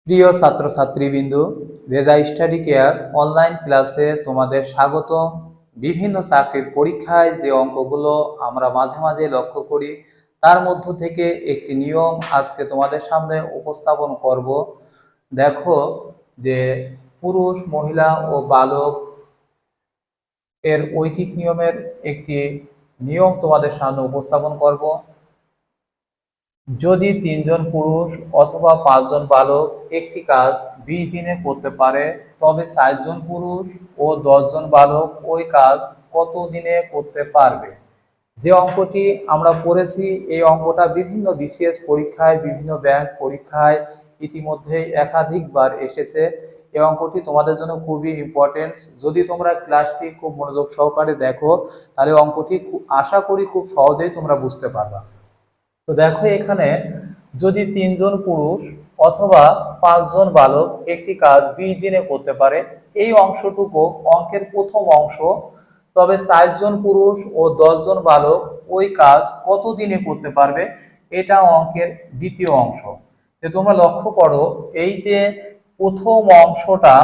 প্রিয় ছাত্রছাত্রীবৃন্দ, Reza study care online ক্লাসে তোমাদের স্বাগত। বিভিন্ন চাকরির পরীক্ষায় যে অঙ্কগুলো আমরা মাঝে মাঝে লক্ষ্য করি, তার মধ্য থেকে একটি নিয়ম আজকে তোমাদের সামনে উপস্থাপন করব। দেখো যে পুরুষ, মহিলা ও বালক এর ঐকিক নিয়মের একটি নিয়ম তোমাদের সামনে উপস্থাপন করব। যদি 3 জন পুরুষ অথবা 5 জন বালক একটি কাজ 20 দিনে করতে পারে, তবে 4 জন পুরুষ ও 10 জন বালক ওই কাজ কত দিনে করতে পারবে? যে অঙ্কটি আমরা পড়েছি, এই অঙ্কটা বিভিন্ন বিসিএস পরীক্ষায়, বিভিন্ন ব্যাংক পরীক্ষায় ইতিমধ্যে একাধিকবার এসেছে। এই অঙ্কটি তোমাদের জন্য খুবই ইম্পর্টেন্ট। যদি তোমরা ক্লাসটি খুব মনোযোগ সহকারে দেখো, তাহলে অঙ্কটি আশা করি খুব সহজেই তোমরা বুঝতে পারবা। তো দেখো, এখানে যদি 3 জন পুরুষ অথবা 5 জন বালক একটি কাজ 20 দিনে করতে পারে, এই অংশটুকু অঙ্কের প্রথম অংশ। তবে 4 জন পুরুষ ও 10 জন বালক ওই কাজ কত দিনে করতে পারবে, এটা অঙ্কের দ্বিতীয় অংশ। তোমরা লক্ষ্য করো, এই যে প্রথম অংশটা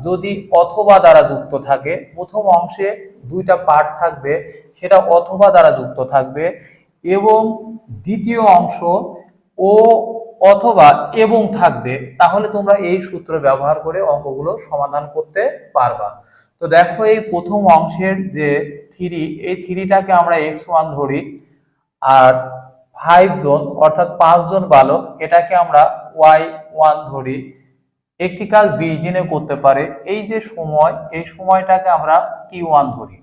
যদি অথবা দ্বারা যুক্ত থাকে, প্রথম অংশে দুইটা পার্ট থাকবে, সেটা অথবা দ্বারা যুক্ত থাকবে, এবং দ্বিতীয় অংশ ও অথবা এবং থাকবে, তাহলে তোমরা এই সূত্র ব্যবহার করে অঙ্কগুলো সমাধান করতে পারবা। তো দেখো, এই প্রথম অংশের যে 3, এই 3টাকে আমরা x1 ধরি, আর 5 জন অর্থাৎ 5 জন বালক এটাকে আমরা y1 ধরি। একটি কাজ 20 দিনে করতে পারে, এই যে সময়, এই সময়টাকে আমরা t1 ধরি।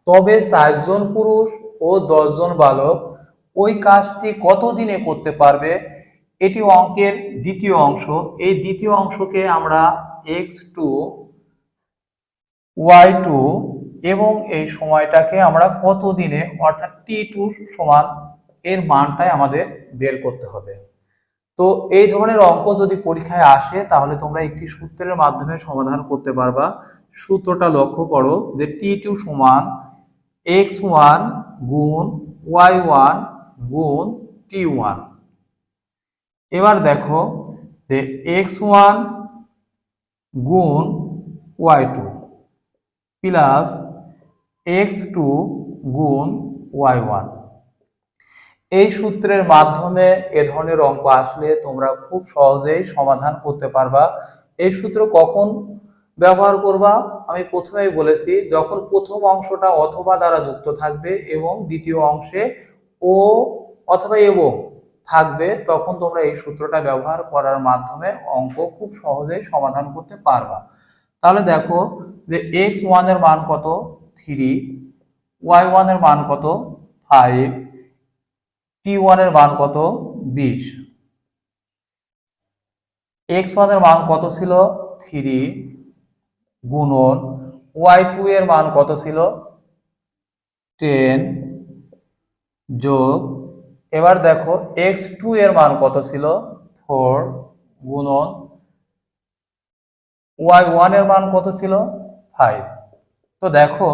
তবে 4 জন পুরুষ ও 10 জন বালক ওই কাজটি কত দিনে করতে পারবে, এটি অঙ্কের দ্বিতীয় অংশ। এই দ্বিতীয় অংশকে আমরা x2 y2 এবং এই সময়টাকে আমরা কত দিনে অর্থাৎ t2 সমান এর মানটাই আমাদের বের করতে হবে। তো এই ধরনের অঙ্ক যদি পরীক্ষায় আসে, তাহলে তোমরা একটি সূত্রের মাধ্যমে সমাধান করতে পারবা। সূত্রটা লক্ষ্য করো যে t2 সমান x1 গুণ y1 গুণ t1। এবার দেখো যে x1 গুণ y2 প্লাস x2 গুণ y1। এই সূত্রের মাধ্যমে এ ধরনের অঙ্ক আসলে তোমরা খুব সহজেই সমাধান করতে পারবা। এই সূত্র কখন ব্যবহার করবা, আমি প্রথমেই বলেছি, যখন প্রথম অংশটা অথবা দ্বারা যুক্ত থাকবে এবং দ্বিতীয় অংশে ও অথবা এবং থাকবে, তখন তোমরা এই সূত্রটা ব্যবহার করার মাধ্যমে অঙ্ক খুব সহজেই সমাধান করতে পারবা। তাহলে দেখো যে x1 এর মান কত 3, y1 এর মান কত 5, t1 এর মান কত 20। x1 এর মান কত ছিল 3 গুণন y2 এর মান কত ছিল 10 যোগ, এবার দেখো x2 এর মান কত ছিল 4 গুণন y1 এর মান কত ছিল 5। তো দেখো,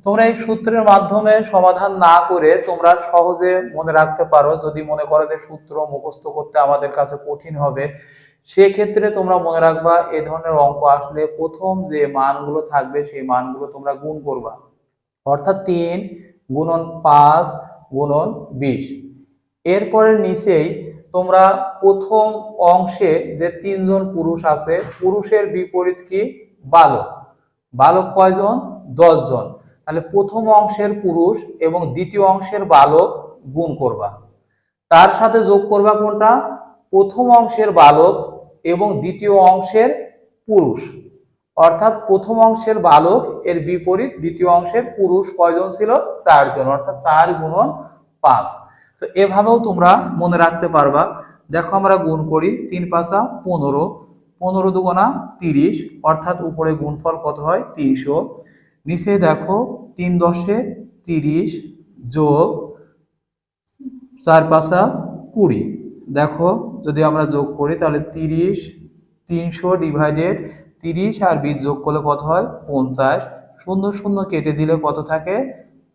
তোমরা এই সূত্রের মাধ্যমে সমাধান না করে তোমরা সহজে মনে রাখতে পারো। যদি মনে করো যে সূত্র মুখস্থ করতে আমাদের কাছে কঠিন হবে, সেক্ষেত্রে তোমরা মনে রাখবা, এই ধরনের অঙ্ক আসলে প্রথম যে মানগুলো থাকবে সেই মানগুলো তোমরা গুণ করবা, অর্থাৎ 3 গুণন 5 গুণন 20। এরপরে নিচেই তোমরা প্রথম অংশে যে 3 জন পুরুষ আছে, পুরুষের বিপরীত কি বালক। বালক কয়জন 10 জন। তাহলে প্রথম অংশের পুরুষ এবং দ্বিতীয় অংশের বালক গুণ করবা, তার সাথে যোগ করবা কোনটা, প্রথম অংশের বালক এবং দ্বিতীয় অংশের পুরুষ। অর্থাৎ প্রথম অংশের বালক এর বিপরীত দ্বিতীয় অংশের পুরুষ কয়জন ছিল 4 জন, অর্থাৎ 4 গুণন 5। তো এভাবেও তোমরা মনে রাখতে পারবা। দেখো, আমরা গুণ করি, 3 5 15, 15 দুগুণা 30, অর্থাৎ উপরে গুণফল কত হয় 300। নিচে দেখো 3 10 30 যোগ 4 5 20। দেখো, যদি আমরা যোগ করি তাহলে 30, 300 ডিভাইডেড 30 আর 20 যোগ করলে কত হয় 50। 0 0 কেটে দিলে কত থাকে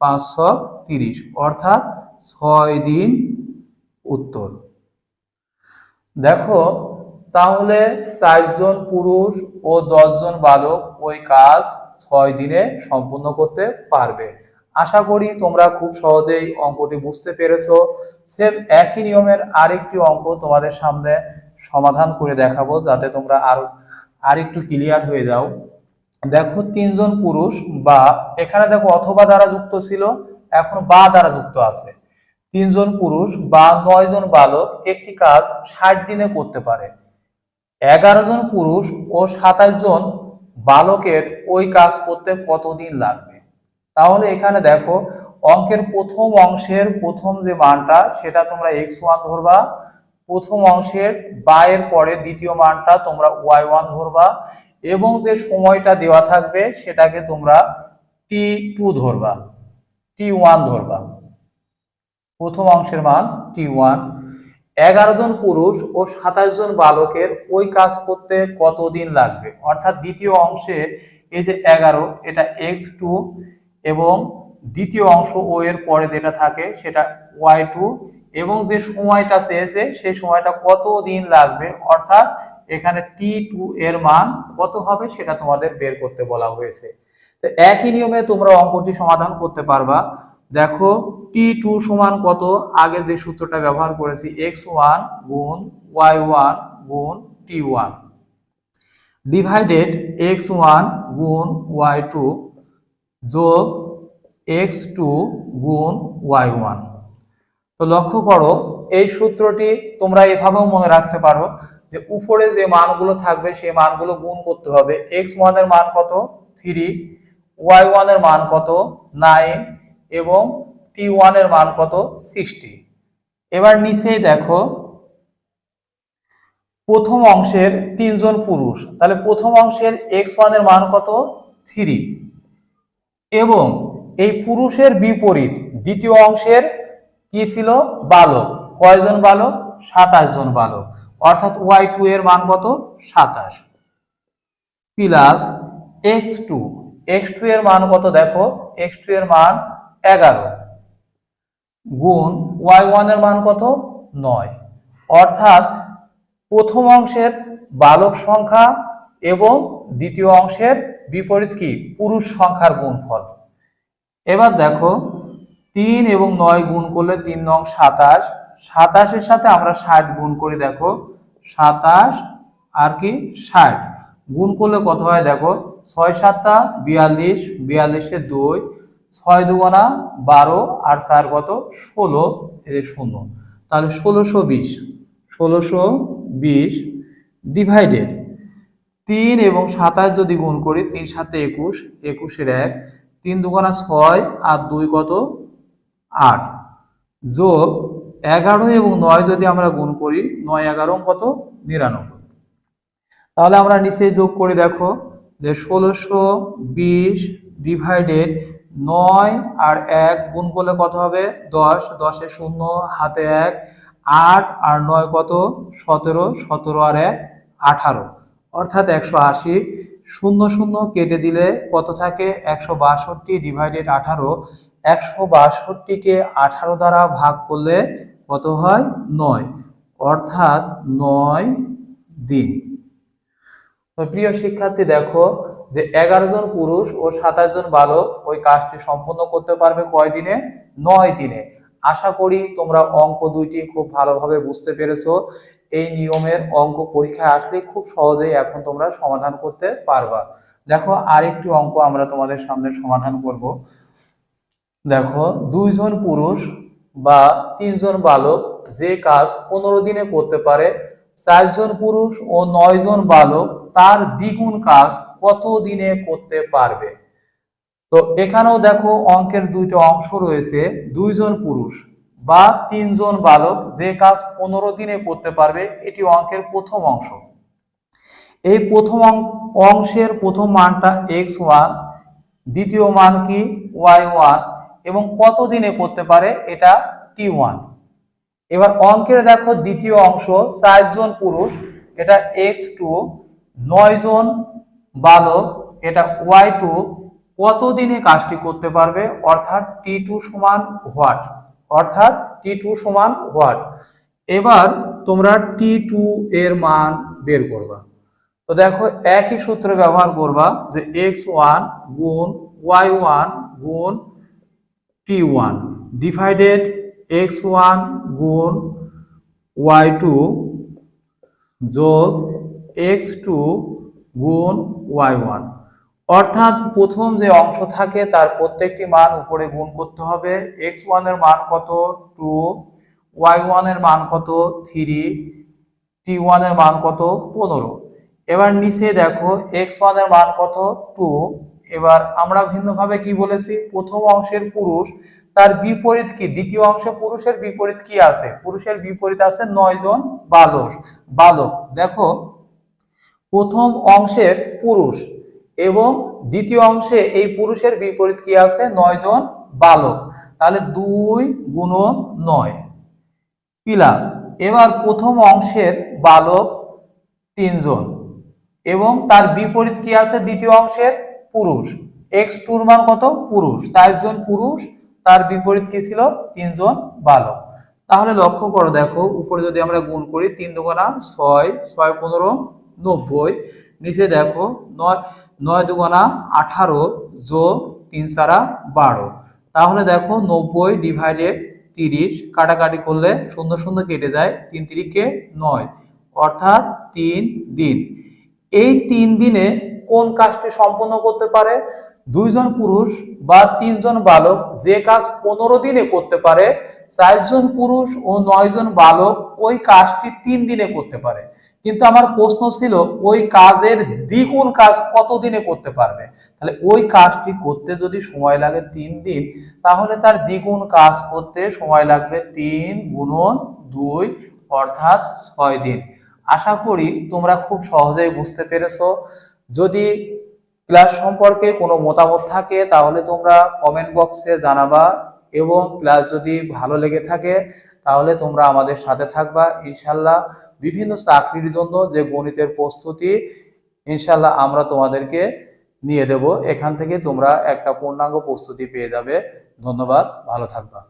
530, অর্থাৎ 6 দিন উত্তর। দেখো, তাহলে 4 জন পুরুষ ও 10 জন বালক ওই কাজ 6 দিনে সম্পূর্ণ করতে পারবে। আশা করি তোমরা খুব সহজেই অঙ্কটি বুঝতে পেরেছো। সেম একই নিয়মের আরেকটি অঙ্ক তোমাদের সামনে সমাধান করে দেখাবো, যাতে তোমরা আরেকটু ক্লিয়ার হয়ে যাও। দেখো 3 জন পুরুষ, বা এখানে দেখো অথবা দ্বারা যুক্ত ছিল, এখন বা দ্বারা যুক্ত আছে। 3 জন পুরুষ বা 9 জন বালক একটি কাজ 60 দিনে করতে পারে। 11 জন পুরুষ ও 27 জন বালকের ওই কাজ করতে কতদিন লাগবে? তাহলে এখানে দেখো অঙ্কের প্রথম অংশের প্রথম যে মানটা সেটা তোমরা x1 ধরবা, প্রথম অংশের বা এর পরে দ্বিতীয় মানটা তোমরা y1 ধরবা, এবং যে সময়টা দেওয়া থাকবে সেটাকে তোমরা t2 ধরবা, t1 ধরবা। প্রথম অংশের মান t1। 11 জন পুরুষ ও 27 জন বালকের ওই কাজ করতে কতদিন লাগবে? অর্থাৎ দ্বিতীয় অংশে এই যে 11 এটা x2, এবং দ্বিতীয় অংশ ও এর পরে যেটা থাকে সেটা y2, এবং যে সময়টা চেয়েছে সেই সময়টা কত দিন লাগবে, অর্থাৎ এখানে t2 এর মান কত হবে সেটা তোমাদের বের করতে বলা হয়েছে। তো একই নিয়মে তোমরা অঙ্কটি সমাধান করতে পারবা। দেখো t2 সমান কত, আগে যে সূত্রটা ব্যবহার করেছি x1 গুণ y1 গুণ t1 ডিভাইডেড x1 গুণ y2 যোগ x2 গুণ y1। তো লক্ষ্য করো এই সূত্রটি তোমরা এভাবেও মনে রাখতে পারো যে উপরে যে মানগুলো থাকবে সেই মানগুলো গুণ করতে হবে। x1 এর মান কত 3, y1 এর মান কত 9, এবং t1 এর মান কত 60। এবার নিচেই দেখো প্রথম অংশের 3 জন পুরুষ, তাহলে প্রথম অংশের x1 এর মান কত 3, এবং এই পুরুষের বিপরীত দ্বিতীয় অংশের কি ছিল বালক, কয়জন বালক 27 জন বালক, অর্থাৎ y2 এর মান কত 27 প্লাস x2 এর মান কত দেখো x2 এর মান 11 গুণ y1 এর মান কত 9, অর্থাৎ প্রথম অংশের বালক সংখ্যা এবং দ্বিতীয় অংশের বিপরীত কি পুরুষ সংখ্যার গুণফল। এবার দেখো 3 এবং 9 গুণ করলে 3 নং 27, 27 এর সাথে আমরা 60 গুণ করি, দেখো 27 আর কি 60 গুণ করলে কত হয় দেখো 6 7 42, 42 এ 2, 6 দুগুণা 12 আর 4 কত 16, এই 0, তাহলে 1620 ডিভাইডেড 3 এবং 27 যদি গুণ করি 3 7 21, 21 এর 1, 3 দুগুণা 6 আর 2 কত 8, যোগ 11 এবং 9 যদি আমরা গুণ করি 9 11 কত 99। তাহলে আমরা নিচে যোগ করে দেখো যে 1620 ডিভাইডেড 9 আর 1 গুণ করলে কত হবে 10, 10 এ 0 হাতে 1, 8 আর 9 কত 17, 17 আর 1 18, অর্থাৎ 180। 0 0 কেটে দিলে কত থাকে 162 ডিভাইডেড 18, 162 কে 18 দ্বারা ভাগ করলে কত হয় 9, অর্থাৎ 9 দিন। তো প্রিয় শিক্ষার্থী দেখো যে 11 জন পুরুষ ও 27 জন বালক ওই কাজটি সম্পূর্ণ করতে পারবে কয় দিনে 9 দিনে। আশা করি তোমরা অঙ্ক দুইটি খুব ভালোভাবে বুঝতে পেরেছো। এই নিয়মের অঙ্ক পরীক্ষায় আসলে খুব সহজেই এখন তোমরা সমাধান করতে পারবা। দেখো আরেকটি অঙ্ক আমরা তোমাদের সামনে সমাধান করব। দেখো 2 জন পুরুষ বা 3 জন বালক যে কাজ 15 দিনে করতে পারে, 4 জন পুরুষ ও 9 জন বালক তার দ্বিগুণ কাজ কত দিনে করতে পারবে? তো এখানেও দেখো অঙ্কের দুইটা অংশ রয়েছে। 2 জন পুরুষ বা 3 জন বালক যে কাজ 15 দিনে করতে পারবে, এটি অঙ্কের প্রথম অংশ। এই প্রথম অংশের প্রথম মানটা x1, দ্বিতীয় মান কি y1, এবং কত দিনে করতে পারে এটা t1। এবার অঙ্কের দেখো দ্বিতীয় অংশ 4 জন পুরুষ, এটা x2, 9 জন বালক এটা y2, কত দিনে কাজটি করতে পারবে, অর্থাৎ t2 সমান হোয়াট, অর্থাৎ t2 সমান হোয়াট। এবার তোমরা T2 এর মান বের করবা। তো দেখো একই সূত্র ব্যবহার করবা যে x1 গুণ y1 গুণ T1 ডিভাইডেড x1 গুণ y2 যোগ x2 গুণ y1। অর্থাৎ প্রথম যে অংশ থাকে তার প্রত্যেকটি মান উপরে গুণ করতে হবে। x1 এর মান কত 2, y1 এর মান কত 3, t1 এর মান কত 15। এবার নিচে দেখো x1 এর মান কত 2। এবার আমরা ভিন্নভাবে কি বলেছি, প্রথম অংশের পুরুষ তার বিপরীত কি, দ্বিতীয় অংশে পুরুষের বিপরীত কি আছে, পুরুষের বিপরীত আছে 9 জন বালক। বালক দেখো প্রথম অংশের পুরুষ এবং দ্বিতীয় অংশে এই পুরুষের বিপরীত কি আছে 9 জন বালক, তাহলে 2 গুণন 9 প্লাস এবার প্রথম অংশের বালক 3 জন এবং তার বিপরীত কি আছে দ্বিতীয় অংশের পুরুষ, x2 এর মান কত পুরুষ 4 জন পুরুষ, তার বিপরীত কি ছিল 3 জন বালক। তাহলে লক্ষ্য করো দেখো উপরে যদি আমরা গুণ করি 3 দুগুণা 6, 6 15 90, নিচে দেখো 9 9 দুগুণা 18 যোগ 3 4 12। তাহলে দেখো 90 ডিভাইডেড 30 কাটাকাটি করলে 0 0 কেটে যায়, 3 3 কে 9 অর্থাৎ 3 দিন। এই 3 দিনে কোন কাজটি সম্পন্ন করতে পারে, 2 জন পুরুষ বা 3 জন বালক যে কাজ 15 দিনে করতে পারে, 4 জন পুরুষ ও 9 জন বালক ওই কাজটি 3 দিনে করতে পারে। কিন্তু আমার প্রশ্ন ছিল ওই কাজের দ্বিগুণ কাজ কত দিনে করতে পারবে, তাহলে ওই কাজটি করতে যদি সময় লাগে 3 দিন, তাহলে তার দ্বিগুণ কাজ করতে সময় লাগবে 3 গুণন 2 অর্থাৎ 6 দিন। আশা করি তোমরা খুব সহজেই বুঝতে পেরেছো। যদি ক্লাস সম্পর্কে কোনো মতামত থাকে তাহলে তোমরা কমেন্ট বক্সে জানাবা, এবং ক্লাস যদি ভালো লেগে থাকে তাহলে তোমরা আমাদের সাথে থাকবা। ইনশাল্লাহ বিভিন্ন চাকরির জন্য যে গণিতের প্রস্তুতি ইনশাল্লাহ আমরা তোমাদেরকে নিয়ে দেব, এখান থেকে তোমরা একটা পূর্ণাঙ্গ প্রস্তুতি পেয়ে যাবে। ধন্যবাদ, ভালো থাকবা।